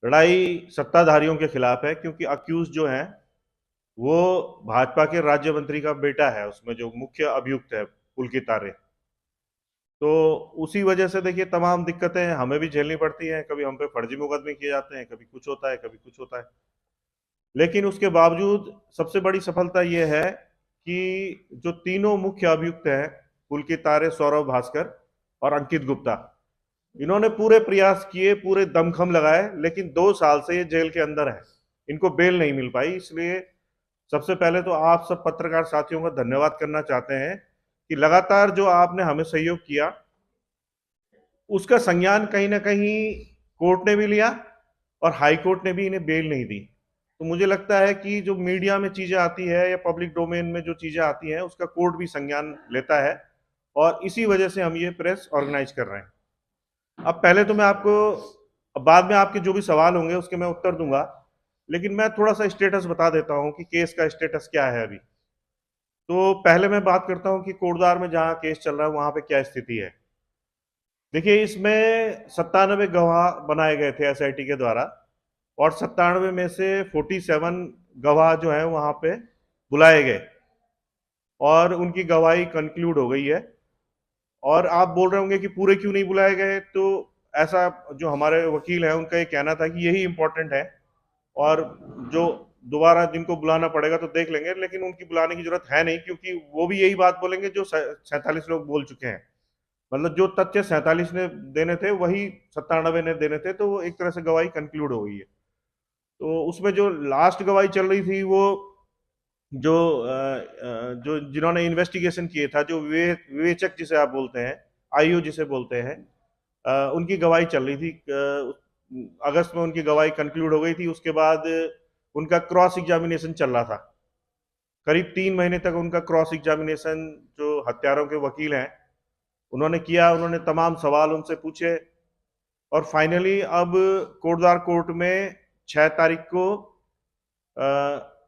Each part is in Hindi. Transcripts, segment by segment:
लड़ाई सत्ताधारियों के खिलाफ है, क्योंकि अक्यूज जो है वो भाजपा के राज्य मंत्री का बेटा है, उसमें जो मुख्य अभियुक्त है पुलकित आर्य। तो उसी वजह से देखिए तमाम दिक्कतें हमें भी झेलनी पड़ती हैं, कभी हम पे फर्जी मुकदमे किए जाते हैं, कभी कुछ होता है, कभी कुछ होता है। लेकिन उसके बावजूद सबसे बड़ी सफलता यह है कि जो तीनों मुख्य अभियुक्त हैं, पुलकित आर्य, सौरभ भास्कर और अंकित गुप्ता, इन्होंने पूरे प्रयास किए, पूरे दमखम लगाए, लेकिन 2 साल से ये जेल के अंदर है, इनको बेल नहीं मिल पाई। इसलिए सबसे पहले तो आप सब पत्रकार साथियों का धन्यवाद करना चाहते हैं कि लगातार जो आपने हमें सहयोग किया, उसका संज्ञान कहीं ना कहीं कोर्ट ने भी लिया और हाई कोर्ट ने भी इन्हें बेल नहीं दी। तो मुझे लगता है कि जो मीडिया में चीजें आती है या पब्लिक डोमेन में जो चीजें आती हैं, उसका कोर्ट भी संज्ञान लेता है, और इसी वजह से हम ये प्रेस ऑर्गेनाइज कर रहे हैं। अब पहले तो मैं आपको, अब बाद में आपके जो भी सवाल होंगे उसके मैं उत्तर दूंगा, लेकिन मैं थोड़ा सा स्टेटस बता देता हूं कि केस का स्टेटस क्या है अभी। तो पहले मैं बात करता हूं कि कोटद्वार में जहां केस चल रहा है वहां पे क्या स्थिति है। देखिए, इसमें 97 गवाह बनाए गए थे एसआईटी के द्वारा, और 97 में से 47 गवाह जो है वहां पे बुलाए गए, और उनकी गवाही कंक्लूड हो गई है। और आप बोल रहे होंगे कि पूरे क्यों नहीं बुलाए गए, तो ऐसा जो हमारे वकील हैं उनका ये कहना था कि यही इंपॉर्टेंट है, और जो दोबारा जिनको बुलाना पड़ेगा तो देख लेंगे, लेकिन उनकी बुलाने की जरूरत है नहीं, क्योंकि वो भी यही बात बोलेंगे जो 47 लोग बोल चुके हैं। मतलब जो तथ्य 47 ने देने थे वही 97 ने देने थे, तो वो एक तरह से गवाही कंक्लूड हो गई है। तो उसमें जो लास्ट गवाही चल रही थी वो जो जो जिन्होंने इन्वेस्टिगेशन किए था, जो विवेचक जिसे आप बोलते हैं, आईओ जिसे बोलते हैं, उनकी गवाही चल रही थी। अगस्त में उनकी गवाही कंक्लूड हो गई थी। उसके बाद उनका क्रॉस एग्जामिनेशन चल रहा था, करीब 3 महीने तक उनका क्रॉस एग्जामिनेशन जो हत्यारों के वकील हैं उन्होंने किया। उन्होंने तमाम सवाल उनसे पूछे, और फाइनली अब कोटद्वार कोर्ट में 6 तारीख को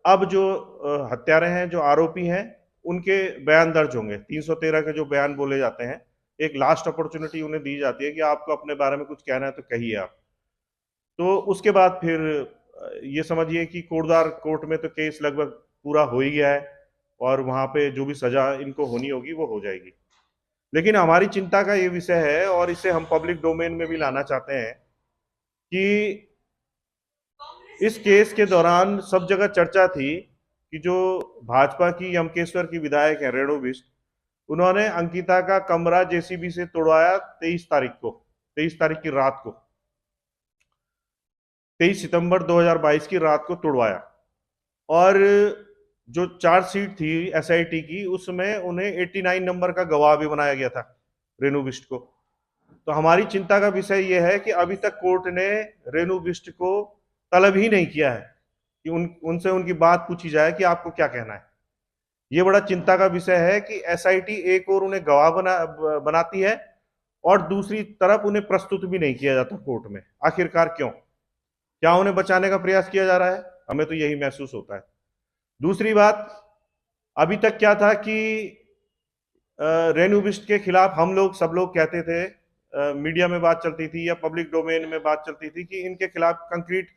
अब जो हत्यारे हैं, जो आरोपी हैं, उनके बयान दर्ज होंगे। 313 के जो बयान बोले जाते हैं, एक लास्ट अपॉर्चुनिटी उन्हें दी जाती है कि आपको अपने बारे में कुछ कहना है तो कहिए आप। तो उसके बाद फिर ये समझिए कि कोटद्वार कोर्ट में तो केस लगभग पूरा हो ही गया है, और वहां पे जो भी सजा इनको होनी होगी वो हो जाएगी। लेकिन हमारी चिंता का ये विषय है, और इसे हम पब्लिक डोमेन में भी लाना चाहते हैं, कि इस केस के दौरान सब जगह चर्चा थी कि जो भाजपा की यमकेश्वर की विधायक है रेणु बिष्ट, उन्होंने अंकिता का कमरा जेसीबी से तोड़वाया 23 तारीख को, 23 तारीख की रात को, 23 सितंबर 2022 की रात को तोड़वाया। और जो चार्जशीट थी एसआईटी की, उसमें उन्हें 89 नंबर का गवाह भी बनाया गया था रेणु बिष्ट को। तो हमारी चिंता का विषय यह है कि अभी तक कोर्ट ने रेणु बिष्ट को तलब ही नहीं किया है कि उनसे उनकी बात पूछी जाए कि आपको क्या कहना है। ये बड़ा चिंता का विषय है कि एसआईटी एक और उन्हें गवाह बनाती है, और दूसरी तरफ उन्हें प्रस्तुत भी नहीं किया जाता कोर्ट में। आखिरकार क्यों? क्या उन्हें बचाने का प्रयास किया जा रहा है? हमें तो यही महसूस होता है। दूसरी बात, अभी तक क्या था कि रेणु बिष्ट के खिलाफ हम लोग सब लोग कहते थे, मीडिया में बात चलती थी या पब्लिक डोमेन में बात चलती थी कि इनके खिलाफ कंक्रीट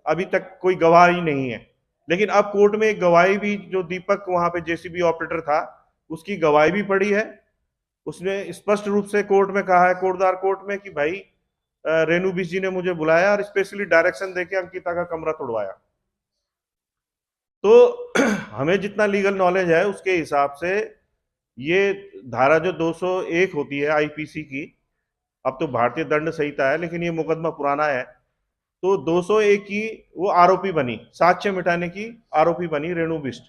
अभी तक कोई गवाही नहीं है। लेकिन अब कोर्ट में एक गवाही भी, जो दीपक वहां पे जेसीबी ऑपरेटर था, उसकी गवाही भी पड़ी है। उसने स्पष्ट रूप से कोर्ट में कहा है, कोटद्वार कोर्ट में, कि भाई रेणु बिष्ट जी ने मुझे बुलाया और स्पेशली डायरेक्शन देके अंकिता का कमरा तोड़वाया। तो हमें जितना लीगल नॉलेज है उसके हिसाब से ये धारा जो 201 होती है आईपीसी की, अब तो भारतीय दंड संहिता है लेकिन ये मुकदमा पुराना है, तो 201 की वो आरोपी बनी, साक्ष्य मिटाने की आरोपी बनी रेणु बिष्ट।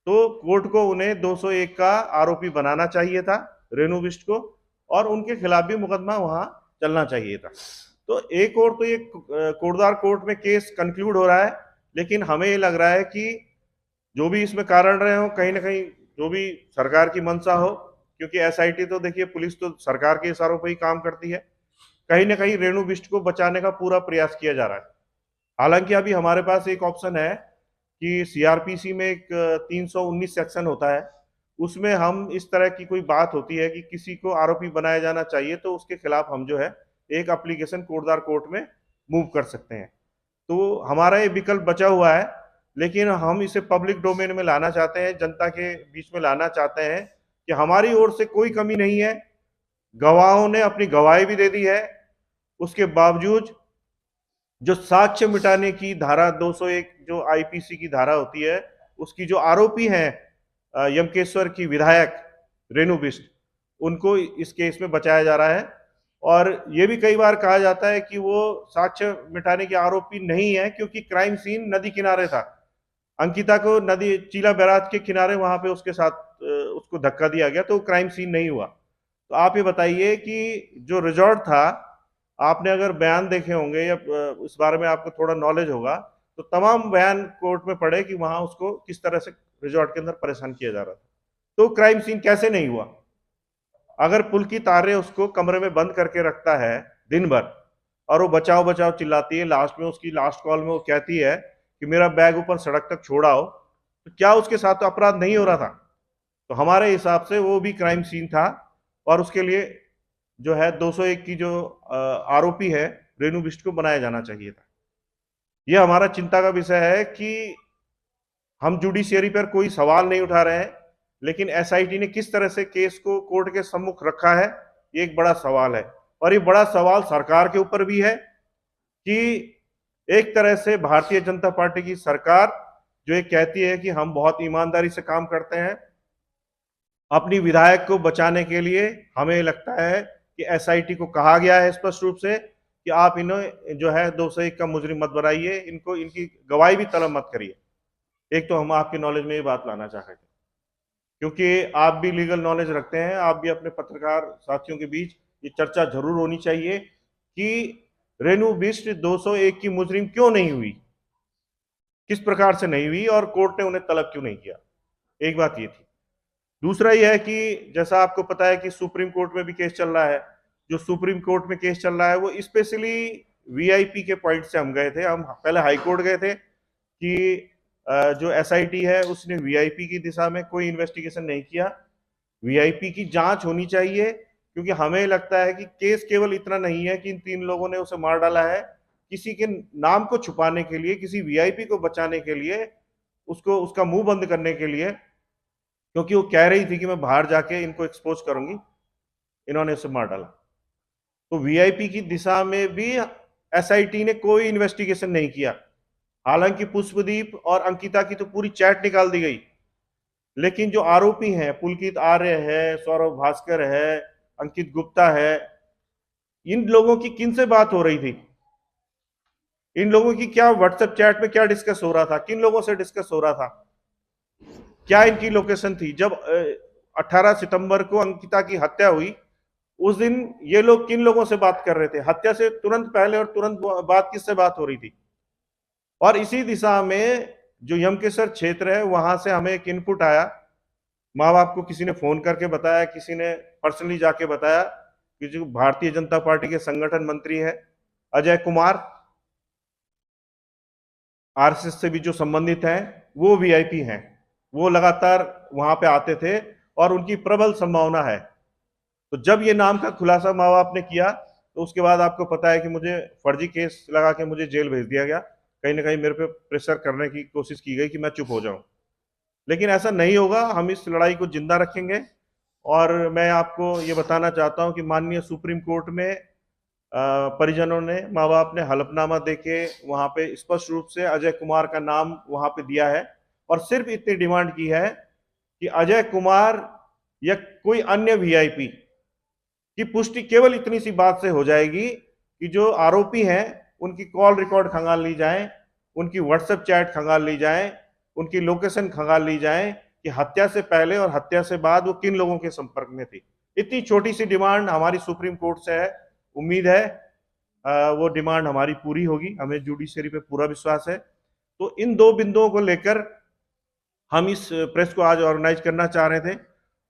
तो कोर्ट को उन्हें 201 का आरोपी बनाना चाहिए था रेणु बिष्ट को, और उनके खिलाफ भी मुकदमा वहां चलना चाहिए था। तो एक और तो ये कोटद्वार कोर्ट में केस कंक्लूड हो रहा है, लेकिन हमें ये लग रहा है कि जो भी इसमें कारण रहे हो, कहीं ना कहीं जो भी सरकार की मंशा हो, क्योंकि एसआईटी तो देखिए, पुलिस तो सरकार के इशारों पर ही काम करती है, कहीं ना कहीं रेणु बिष्ट को बचाने का पूरा प्रयास किया जा रहा है। हालांकि अभी हमारे पास एक ऑप्शन है कि सीआरपीसी में एक 319 सेक्शन होता है, उसमें हम इस तरह की कोई बात होती है कि किसी को आरोपी बनाया जाना चाहिए, तो उसके खिलाफ हम जो है एक एप्लीकेशन कोटद्वार कोर्ट में मूव कर सकते हैं। तो हमारा ये विकल्प बचा हुआ है, लेकिन हम इसे पब्लिक डोमेन में लाना चाहते हैं, जनता के बीच में लाना चाहते हैं कि हमारी ओर से कोई कमी नहीं है। गवाहों ने अपनी गवाही भी दे दी है, उसके बावजूद जो साक्ष्य मिटाने की धारा 201 जो आईपीसी की धारा होती है, उसकी जो आरोपी हैं यमकेश्वर की विधायक रेणु बिष्ट, उनको इस केस में बचाया जा रहा है। और ये भी कई बार कहा जाता है कि वो साक्ष्य मिटाने के आरोपी नहीं है, क्योंकि क्राइम सीन नदी किनारे था। अंकिता को नदी चीला बैराज के किनारे वहां पे उसके साथ उसको धक्का दिया गया, तो क्राइम सीन नहीं हुआ। तो आप ये बताइए कि जो रिजॉर्ट था, आपने अगर बयान देखे होंगे या इस बारे में आपको थोड़ा नॉलेज होगा, तो तमाम बयान कोर्ट में पड़े कि वहां उसको किस तरह से रिजॉर्ट के अंदर परेशान किया जा रहा था। तो क्राइम सीन कैसे नहीं हुआ? अगर पुलकित आर्य उसको कमरे में बंद करके रखता है दिन भर, और वो बचाओ बचाओ चिल्लाती है, लास्ट में उसकी लास्ट कॉल में वो कहती है कि मेरा बैग ऊपर सड़क तक छोड़ाओ, तो क्या उसके साथ तो अपराध नहीं हो रहा था? तो हमारे हिसाब से वो भी क्राइम सीन था, और उसके लिए जो है 201 की जो आरोपी है रेणु बिष्ट को बनाया जाना चाहिए था। यह हमारा चिंता का विषय है कि हम जुडिशियरी पर कोई सवाल नहीं उठा रहे हैं, लेकिन एसआईटी ने किस तरह से केस को कोर्ट के सम्मुख रखा है, ये एक बड़ा सवाल है। और ये बड़ा सवाल सरकार के ऊपर भी है कि एक तरह से भारतीय जनता पार्टी की सरकार जो ये कहती है कि हम बहुत ईमानदारी से काम करते हैं, अपनी विधायक को बचाने के लिए हमें लगता है कि एसआईटी को कहा गया है स्पष्ट रूप से कि आप इन्हें जो है 201 का मुजरिम मत बनाइए, इनको इनकी गवाही भी तलब मत करिए। एक तो हम आपके नॉलेज में ये बात लाना चाह रहे थे, क्योंकि आप भी लीगल नॉलेज रखते हैं, आप भी अपने पत्रकार साथियों के बीच ये चर्चा जरूर होनी चाहिए कि रेणु बिष्ट 201 की मुजरिम क्यों नहीं हुई, किस प्रकार से नहीं हुई, और कोर्ट ने उन्हें तलब क्यों नहीं किया। एक बात ये थी। दूसरा यह है कि जैसा आपको पता है कि सुप्रीम कोर्ट में भी केस चल रहा है। जो सुप्रीम कोर्ट में केस चल रहा है वो स्पेशली वीआईपी के पॉइंट से हम गए थे। हम पहले हाई कोर्ट गए थे कि जो एसआईटी है उसने वीआईपी की दिशा में कोई इन्वेस्टिगेशन नहीं किया। वीआईपी की जांच होनी चाहिए, क्योंकि हमें लगता है कि केस केवल इतना नहीं है कि इन 3 लोगों ने उसे मार डाला है। किसी के नाम को छुपाने के लिए, किसी वीआईपी को बचाने के लिए, उसको उसका मुंह बंद करने के लिए, क्योंकि वो कह रही थी कि मैं बाहर जाके इनको एक्सपोज करूंगी, इन्होंने उसे मार डाला। तो वीआईपी की दिशा में भी एसआईटी ने कोई इन्वेस्टिगेशन नहीं किया। हालांकि पुष्पदीप और अंकिता की तो पूरी चैट निकाल दी गई, लेकिन जो आरोपी हैं, पुलकित आर्य है, सौरभ भास्कर है, अंकित गुप्ता है, इन लोगों की किन से बात हो रही थी? इन लोगों की क्या व्हाट्सएप चैट में क्या डिस्कस हो रहा था? किन लोगों से डिस्कस हो रहा था? क्या इनकी लोकेशन थी? जब 18 सितंबर को अंकिता की हत्या हुई, उस दिन ये लोग किन लोगों से बात कर रहे थे? हत्या से तुरंत पहले और तुरंत बाद किससे बात हो रही थी? और इसी दिशा में जो यमकेश्वर क्षेत्र है, वहां से हमें एक इनपुट आया, माँ बाप को किसी ने फोन करके बताया, किसी ने पर्सनली जाके बताया कि जो भारतीय जनता पार्टी के संगठन मंत्री है अजय कुमार, आरएसएस से भी जो संबंधित हैं, वो वीआईपी हैं, वो लगातार वहां पे आते थे और उनकी प्रबल संभावना है। तो जब ये नाम का खुलासा माँ बाप ने किया, तो उसके बाद आपको पता है कि मुझे फर्जी केस लगा के मुझे जेल भेज दिया गया। कहीं ना कहीं मेरे पे प्रेशर करने की कोशिश की गई कि मैं चुप हो जाऊं, लेकिन ऐसा नहीं होगा। हम इस लड़ाई को जिंदा रखेंगे। और मैं आपको ये बताना चाहता हूं कि माननीय सुप्रीम कोर्ट में परिजनों ने, माँ बाप ने हलफनामा देके वहां पे स्पष्ट रूप से अजय कुमार का नाम वहां पे दिया है, और सिर्फ इतनी डिमांड की है कि अजय कुमार या कोई अन्य वीआईपी की पुष्टि केवल इतनी सी बात से हो जाएगी कि जो आरोपी हैं उनकी कॉल रिकॉर्ड खंगाल ली जाए, उनकी व्हाट्सएप चैट खंगाल ली जाए, उनकी लोकेशन खंगाल ली जाए कि हत्या से पहले और हत्या से बाद वो किन लोगों के संपर्क में थी। इतनी छोटी सी डिमांड हमारी सुप्रीम कोर्ट से है। उम्मीद है वो डिमांड हमारी पूरी होगी, हमें जुडिशरी पे पूरा विश्वास है। तो इन 2 बिंदुओं को लेकर हम इस प्रेस को आज ऑर्गेनाइज करना चाह रहे थे,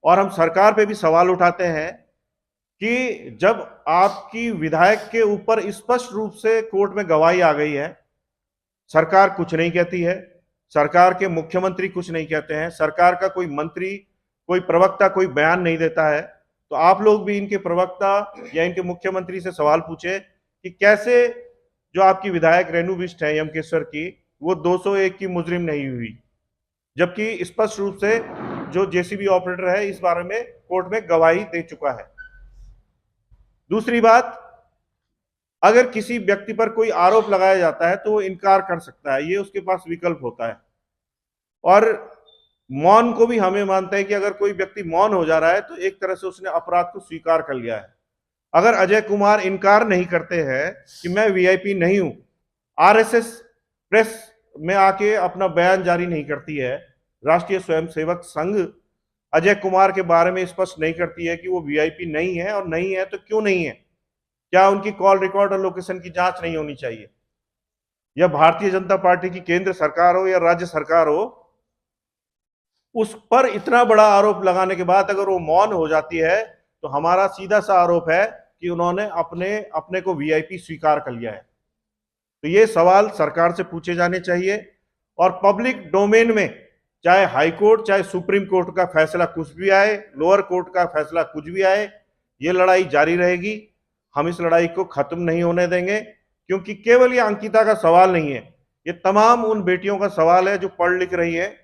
और हम सरकार पे भी सवाल उठाते हैं कि जब आपकी विधायक के ऊपर स्पष्ट रूप से कोर्ट में गवाही आ गई है, सरकार कुछ नहीं कहती है, सरकार के मुख्यमंत्री कुछ नहीं कहते हैं, सरकार का कोई मंत्री, कोई प्रवक्ता कोई बयान नहीं देता है, तो आप लोग भी इनके प्रवक्ता या इनके मुख्यमंत्री से सवाल पूछे कि कैसे जो आपकी विधायक रेणु बिष्ट है यमकेश्वर की, वो 201 की मुजरिम नहीं हुई, जबकि स्पष्ट रूप से जो जेसीबी ऑपरेटर है इस बारे में कोर्ट में गवाही दे चुका है। दूसरी बात, अगर किसी व्यक्ति पर कोई आरोप लगाया जाता है तो वो इनकार कर सकता है, ये उसके पास विकल्प होता है। और मौन को भी हमें मानते हैं कि अगर कोई व्यक्ति मौन हो जा रहा है तो एक तरह से उसने अपराध को स्वीकार कर लिया है। अगर अजय कुमार इनकार नहीं करते हैं कि मैं वीआईपी नहीं हूं, आरएसएस प्रेस में आके अपना बयान जारी नहीं करती है, राष्ट्रीय स्वयंसेवक संघ अजय कुमार के बारे में स्पष्ट नहीं करती है कि वो वीआईपी नहीं है, और नहीं है तो क्यों नहीं है, क्या उनकी कॉल रिकॉर्ड और लोकेशन की जांच नहीं होनी चाहिए? या भारतीय जनता पार्टी की केंद्र सरकार हो या राज्य सरकार हो, उस पर इतना बड़ा आरोप लगाने के बाद अगर वो मौन हो जाती है तो हमारा सीधा सा आरोप है कि उन्होंने अपने को वीआईपी स्वीकार कर लिया है। तो ये सवाल सरकार से पूछे जाने चाहिए, और पब्लिक डोमेन में चाहे हाई कोर्ट चाहे सुप्रीम कोर्ट का फैसला कुछ भी आए, लोअर कोर्ट का फैसला कुछ भी आए, ये लड़ाई जारी रहेगी। हम इस लड़ाई को खत्म नहीं होने देंगे, क्योंकि केवल ये अंकिता का सवाल नहीं है, ये तमाम उन बेटियों का सवाल है जो पढ़ लिख रही है,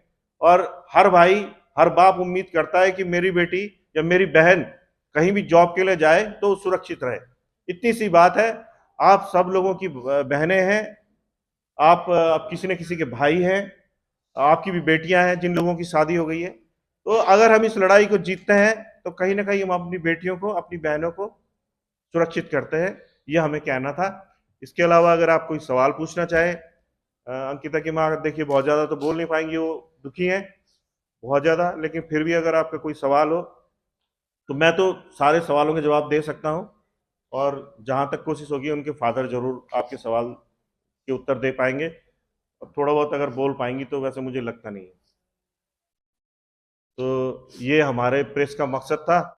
और हर भाई हर बाप उम्मीद करता है कि मेरी बेटी या मेरी बहन कहीं भी जॉब के लिए जाए तो सुरक्षित रहे। इतनी सी बात है। आप सब लोगों की बहनें हैं, आप किसी न किसी के भाई हैं, आपकी भी बेटियां हैं जिन लोगों की शादी हो गई है। तो अगर हम इस लड़ाई को जीतते हैं तो कहीं ना कहीं हम अपनी बेटियों को, अपनी बहनों को सुरक्षित करते हैं। यह हमें कहना था। इसके अलावा अगर आप कोई सवाल पूछना चाहे, अंकिता की माँ देखिए बहुत ज्यादा तो बोल नहीं पाएंगी, वो दुखी हैं बहुत ज्यादा, लेकिन फिर भी अगर आपका कोई सवाल हो तो मैं तो सारे सवालों के जवाब दे सकता हूं, और जहां तक कोशिश होगी उनके फादर जरूर आपके सवाल के उत्तर दे पाएंगे, और थोड़ा बहुत अगर बोल पाएंगी तो वैसे मुझे लगता नहीं है। तो ये हमारे प्रेस का मकसद था।